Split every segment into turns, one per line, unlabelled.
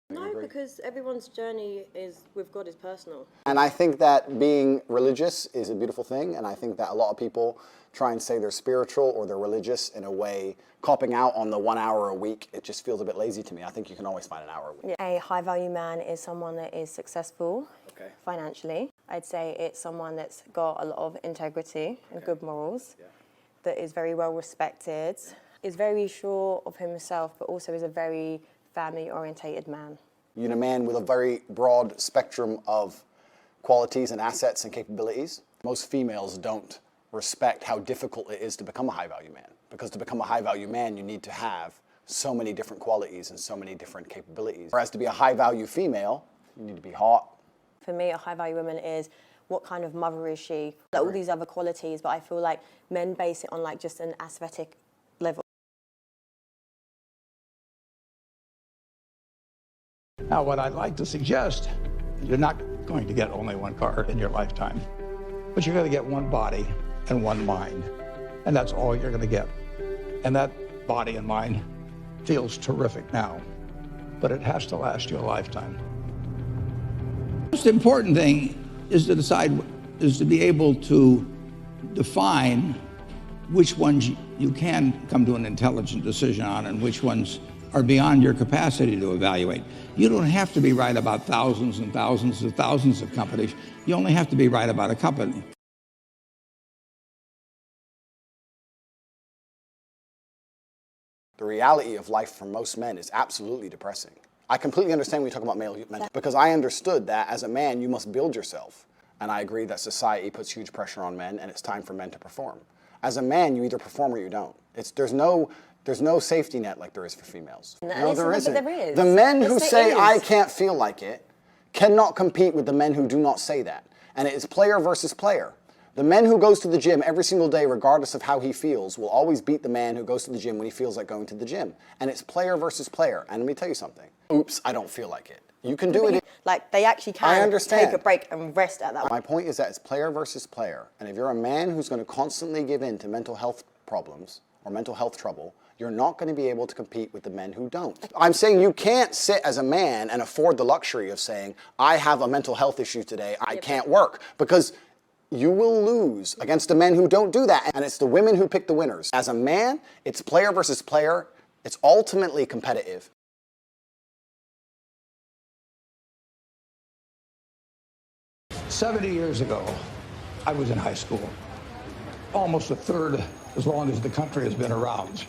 No, because everyone's journey with God is personal.
And I think that being religious is a beautiful thing, and I think that a lot of people try and say they're spiritual or they're religious in a way, copping out on the 1 hour a week. It just feels a bit lazy to me. I think you can always find an hour a week.
Yeah. A high-value man is someone that is successful financially. I'd say it's someone that's got a lot of integrity and good morals, that is very well respected, is very sure of himself, but also is a very family-orientated man.
You're a man with a very broad spectrum of qualities and assets and capabilities. Most females don't respect how difficult it is to become a high-value man, because to become a high-value man, you need to have so many different qualities and so many different capabilities. Whereas to be a high-value female, you need to be hot.
For me, a high-value woman is what kind of mother is she? Like, all these other qualities, but I feel like men base it on like just an aesthetic level.
Now, what I'd like to suggest, you're not going to get only one car in your lifetime, but you're going to get one body and one mind, and that's all you're going to get. And that body and mind feels terrific now, but it has to last you a lifetime.
The most important thing is to be able to define which ones you can come to an intelligent decision on and which ones are beyond your capacity to evaluate. You don't have to be right about thousands and thousands and thousands of companies. You only have to be right about a company.
The reality of life for most men is absolutely depressing. I completely understand when you talk about male mentality, because I understood that as a man, you must build yourself. And I agree that society puts huge pressure on men, and it's time for men to perform. As a man, you either perform or you don't. There's no safety net like there is for females. No, there isn't.
There is.
The men who say, I can't feel like it, cannot compete with the men who do not say that. And it is player versus player. The man who goes to the gym every single day, regardless of how he feels, will always beat the man who goes to the gym when he feels like going to the gym. And it's player versus player. And let me tell you something. Oops, I don't feel like it. You can do it.
Like, they actually can take a break and rest at that.
My point is that it's player versus player. And if you're a man who's going to constantly give in to mental health problems or mental health trouble, you're not going to be able to compete with the men who don't. I'm saying you can't sit as a man and afford the luxury of saying, I have a mental health issue today, I can't work. Because you will lose against the men who don't do that. And it's the women who pick the winners. As a man, it's player versus player. It's ultimately competitive.
"70 years ago, I was in high school, almost a third as long as the country has been around.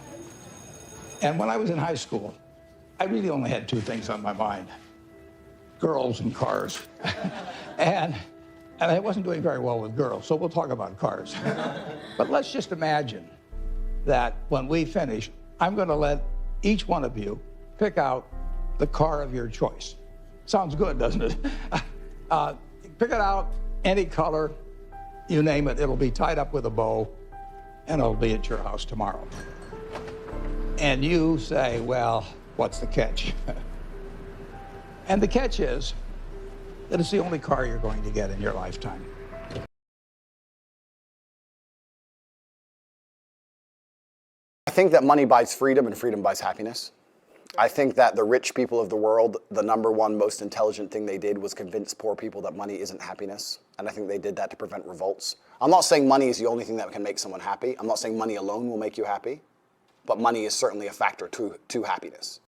And when I was in high school, I really only had two things on my mind: girls and cars. and I wasn't doing very well with girls, so we'll talk about cars. But let's just imagine that when we finish, I'm going to let each one of you pick out the car of your choice. Sounds good, doesn't it? Pick it out, any color, you name it. It'll be tied up with a bow, and it'll be at your house tomorrow. And you say, well, what's the catch? And the catch is that it's the only car you're going to get in your lifetime.
I think that money buys freedom and freedom buys happiness. I think that the rich people of the world, the number one most intelligent thing they did was convince poor people that money isn't happiness. And I think they did that to prevent revolts. I'm not saying money is the only thing that can make someone happy. I'm not saying money alone will make you happy. But money is certainly a factor to happiness.